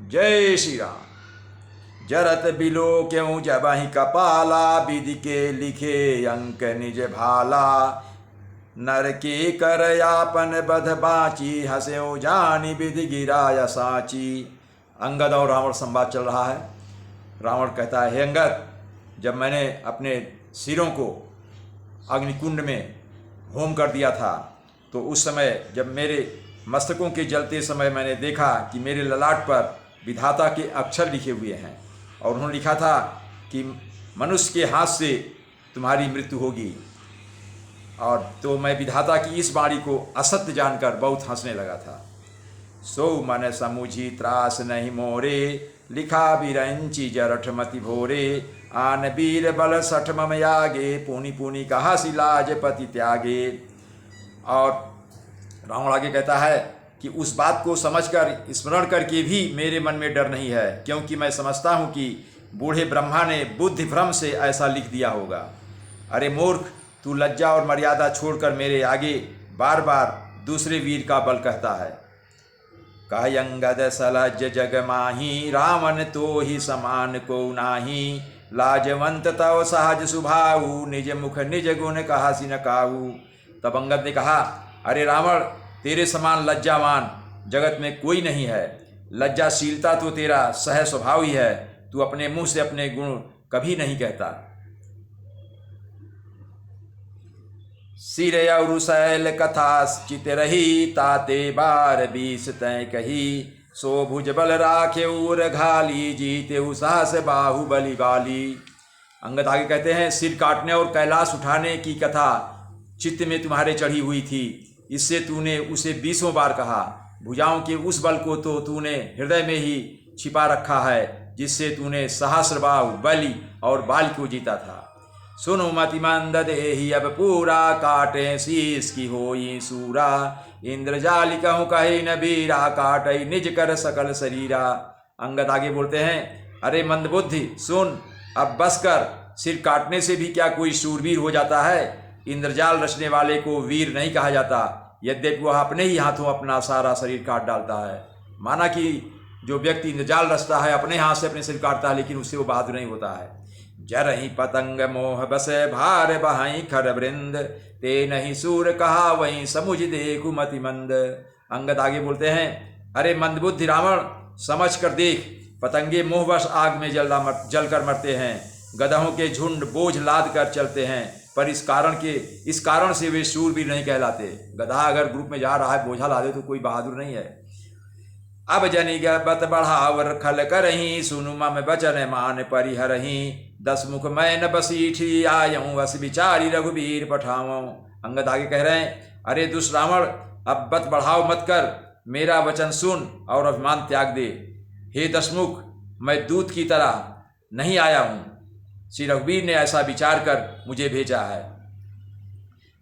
जय श्री राम। जरत बिलो क्यों जबहि कपाला, विधि के लिखे अंक निज भाला। नर के कर यापन बध बाची, हंस्यो जानी विधि गिराया साची। अंगद और रावण संवाद चल रहा है। रावण कहता है, हे अंगद, जब मैंने अपने सिरों को अग्निकुंड में होम कर दिया था, तो उस समय जब मेरे मस्तकों के जलते समय मैंने देखा कि मेरे ललाट पर विधाता के अक्षर लिखे हुए हैं, और उन्होंने लिखा था कि मनुष्य के हाथ से तुम्हारी मृत्यु होगी। और तो मैं विधाता की इस वाणी को असत्य जानकर बहुत हंसने लगा था। सो मन समुझी त्रास नहीं मोरे, लिखा बिरंची जरठ मति भोरे। आन वीर बल सठ मम यागे, पुनि पुनि कहा सिलाज पति त्यागे। और रावण आगे कहता है कि उस बात को समझकर स्मरण करके भी मेरे मन में डर नहीं है, क्योंकि मैं समझता हूँ कि बूढ़े ब्रह्मा ने बुद्धि भ्रम से ऐसा लिख दिया होगा। अरे मूर्ख, तू लज्जा और मर्यादा छोड़कर मेरे आगे बार बार दूसरे वीर का बल कहता है। कह अंगद सलज जग माही, रावण तो ही समान को नाही। लाजवंत तव सहज सुभाऊ, निज मुख निज गुण कहा सिन काऊ। तब अंगद ने कहा, अरे रावण, तेरे समान लज्जावान जगत में कोई नहीं है। लज्जाशीलता तो तेरा सहज स्वभाव ही है। तू अपने मुंह से अपने गुण कभी नहीं कहता। सिर और शैल कथा चित रही, ताते बार बीस तय कही। सो भुज बल राखे उर घाली, जीते साहस बाहुबली बाली। अंगद आगे कहते हैं, सिर काटने और कैलाश उठाने की कथा चित्त में तुम्हारे चढ़ी हुई थी, इससे तूने उसे 20 बार कहा। भुजाओं के उस बल को तो तूने हृदय में ही छिपा रखा है, जिससे तूने सहस्र बाहु बलि और बाल को जीता था। सुनो मति मंद देहि अब पूरा, काटे शीस की होई सूरा। इंद्रजाली कहूँ कहे न बीरा, काटे निज कर सकल शरीरा। अंगद आगे बोलते हैं, अरे मंदबुद्धि सुन, अब बस कर। सिर काटने से भी क्या कोई शूरवीर हो जाता है? इंद्रजाल रचने वाले को वीर नहीं कहा जाता, यद्यपि वह अपने ही हाथों अपना सारा शरीर काट डालता है। माना कि जो व्यक्ति इंद्रजाल रचता है अपने हाथ से अपने सिर काटता है, लेकिन उससे वो बहादुर नहीं होता है। जरहि पतंग मोह बस भार बहाई खर वृंद, ते नहीं सूर कहा वहीं समुझ देखु मति मंद। अंगद आगे बोलते हैं, अरे मंदबुद्धि रावण, समझ कर देख, पतंगे मोहवश आग में जल कर मरते हैं। गधों के झुंड बोझ लाद कर चलते हैं, पर इस कारण से वे शूरवीर नहीं कहलाते। गधा अगर ग्रुप में जा रहा है बोझा लादे तो कोई बहादुर नहीं है। अब जनि बत बढ़ावर खल करही, सुनु मम बचन मान परिहरही। 10 मुख मैं न बसीठी, आयऊँ बस विचारी रघुबीर पठाऊँ। अंगद आगे कह रहे हैं, अरे दुष्ट रावण, अब बत बढ़ाव मत कर, मेरा वचन सुन और अभिमान त्याग दे। हे 10 मुख, मैं दूत की तरह नहीं आया हूँ। श्री रघुवीर ने ऐसा विचार कर मुझे भेजा है।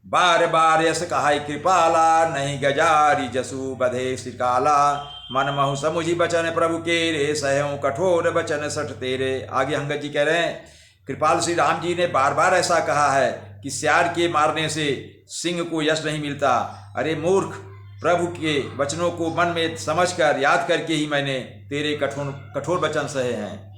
बार बार यस कहाई कृपाला, नहीं गजारी जसु बधे श्रीकाला। मन महु समुझी बचन प्रभु के रे, सहयों कठोर बचन सठ तेरे। आगे अंगद जी कह रहे हैं, कृपाल श्री राम जी ने बार बार ऐसा कहा है कि सियार के मारने से सिंह को यश नहीं मिलता। अरे मूर्ख, प्रभु के वचनों को मन में समझकर याद करके ही मैंने तेरे कठोर वचन सहे हैं।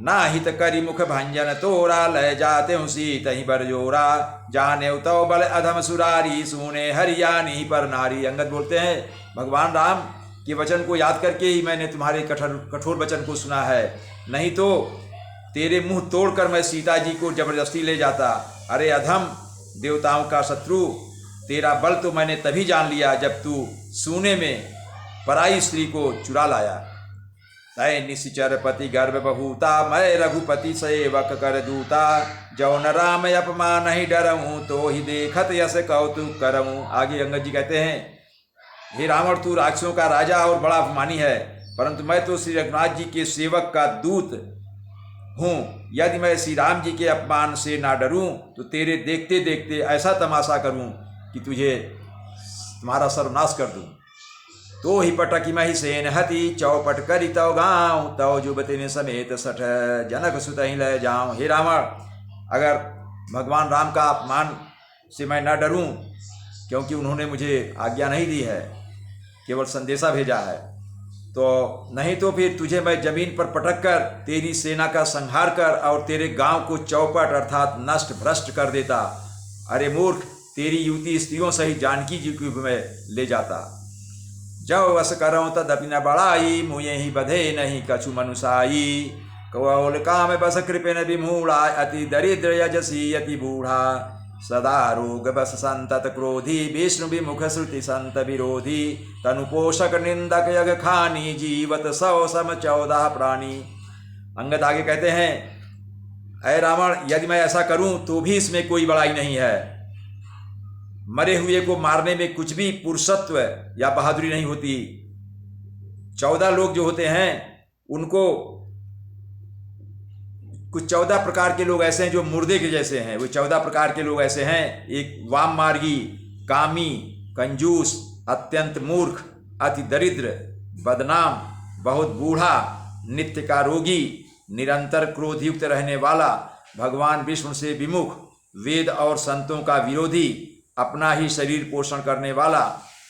ना हित करी मुख भंजन तोरा, लय जाते हूँ सीत ही बर जोरा। जाने तो बल अधम सुरारी, सुने हरियाणी पर नारी। अंगद बोलते हैं, भगवान राम के वचन को याद करके ही मैंने तुम्हारे कठोर वचन को सुना है, नहीं तो तेरे मुंह तोड़कर मैं सीता जी को जबरदस्ती ले जाता। अरे अधम, देवताओं का शत्रु, तेरा बल तो मैंने तभी जान लिया जब तू सूने में पराई स्त्री को चुरा लाया। तय निश्चर पति गर्भ बहुता, मैं रघुपति सेवक कर दूता। जौन राम अपमान नहीं डरऊँ, तो ही देखत यस कौतुक करऊँ। आगे अंगद जी कहते हैं, हे रावण, तू राक्षसों का राजा और बड़ा अभिमानी है, परंतु मैं तो श्री रघुनाथ जी के सेवक का दूत हूँ। यदि मैं श्री राम जी के अपमान से ना डरूं, तो तेरे देखते देखते ऐसा तमाशा करूं कि तुम्हारा सर्वनाश कर दूं। तो ही पटकी मही सेन हति, चौपट करी तव गाँव। तव जुबते ने समेत सठ, जनक सुत ही लय जाऊँ। हे रावण, अगर भगवान राम का अपमान से मैं न डरूं, क्योंकि उन्होंने मुझे आज्ञा नहीं दी है, केवल संदेशा भेजा है, तो नहीं तो फिर तुझे मैं जमीन पर पटक कर तेरी सेना का संहार कर और तेरे गांव को चौपट अर्थात नष्ट भ्रष्ट कर देता। अरे मूर्ख, तेरी युवती स्त्रियों सहित जानकी जी को मैं ले जाता। जब वस करऊँ तदपि न बड़ाई, मुझे ही बधे नहीं कछु मनुषाई। कौल काम बस कृपेन विमूढ़ा, अति दरिद्र यजसी अति बूढ़ा। सदा रोग बस संतत क्रोधी, विष्णु विमुख श्रुति संत विरोधी। तनुपोषक निंदक यग खानी, जीवत 100 सम 14 प्राणी। अंगद आगे कहते हैं, अय रावण, यदि मैं ऐसा करूं तो भी इसमें कोई बड़ाई नहीं है। मरे हुए को मारने में कुछ भी पुरुषत्व या बहादुरी नहीं होती। 14 लोग जो होते हैं उनको कुछ 14 प्रकार के लोग ऐसे हैं जो मुर्दे के जैसे हैं। वो 14 प्रकार के लोग ऐसे हैं, एक वाम मार्गी, कामी, कंजूस, अत्यंत मूर्ख, अति दरिद्र, बदनाम, बहुत बूढ़ा, नित्य का रोगी, निरंतर क्रोधयुक्त रहने वाला, भगवान विष्णु से विमुख, वेद और संतों का विरोधी, अपना ही शरीर पोषण करने वाला,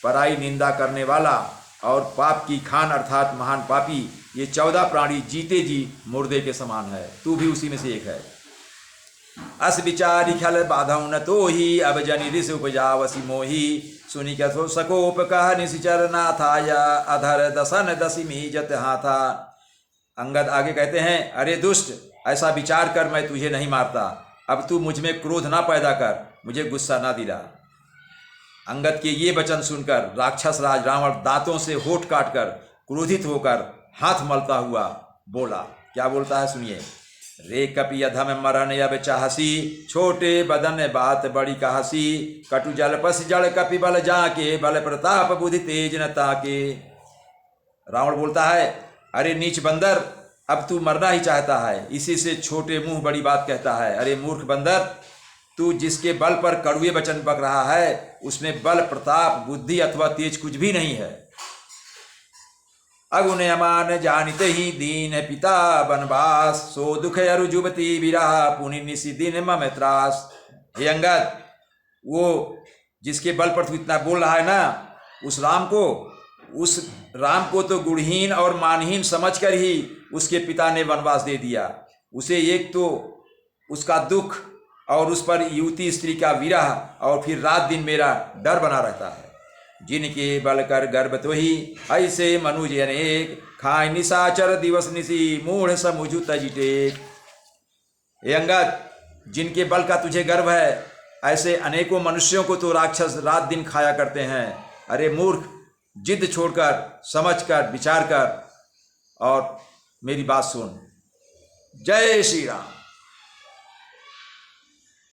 पराई निंदा करने वाला और पाप की खान अर्थात महान पापी। ये 14 प्राणी जीते जी मुर्दे के समान है। तू भी उसी में से एक है। अस विचारी खल बाधौ न तो ही, अब जनि ऋष उपजावसी मोही। सुनि कथो सकोप कह निशिचर नाथा, या अधर दसन दसिमी जत हाथा। अंगद आगे कहते हैं, अरे दुष्ट, ऐसा विचार कर, मैं तुझे नहीं मारता। अब तू मुझ में क्रोध ना पैदा कर, मुझे गुस्सा ना दिला। अंगद के ये वचन सुनकर राक्षस राज रावण दांतों से होठ काटकर क्रोधित होकर हाथ मलता हुआ बोला। क्या बोलता है सुनिए। रे कपि अधम मरण अब चाहसी, छोटे बदन बात बड़ी कहसी। कटु जल पस जड़ कपि बल जाके, बल प्रताप बुद्धि तेज न ताके। रावण बोलता है, अरे नीच बंदर, अब तू मरना ही चाहता है, इसी से छोटे मुंह बड़ी बात कहता है। अरे मूर्ख बंदर, तू जिसके बल पर कड़ुए वचन बक रहा है, उसमें बल प्रताप बुद्धि अथवा तेज कुछ भी नहीं है। अगुन अमान जानिते ही दीन पिता बनवास, सो दुख अरु जुबती विरह, पुनि निशि दिन मम त्रास। हे अंगद, वो जिसके बल पर तू इतना बोल रहा है ना, उस राम को तो गुणहीन और मानहीन समझकर ही उसके पिता ने वनवास दे दिया। उसे एक तो उसका दुख और उस पर युवती स्त्री का विरह और फिर रात दिन मेरा डर बना रहता है। जिनके बल कर गर्भ तो ही, ऐसे मनुज अनेक, खाए निशाचर दिवस निशी, मूढ़ समुझु तजिटे। हे अंगद, जिनके बल का तुझे गर्व है, ऐसे अनेकों मनुष्यों को तो राक्षस रात दिन खाया करते हैं। अरे मूर्ख, जिद छोड़कर समझकर विचार कर और मेरी बात सुन। जय श्री राम।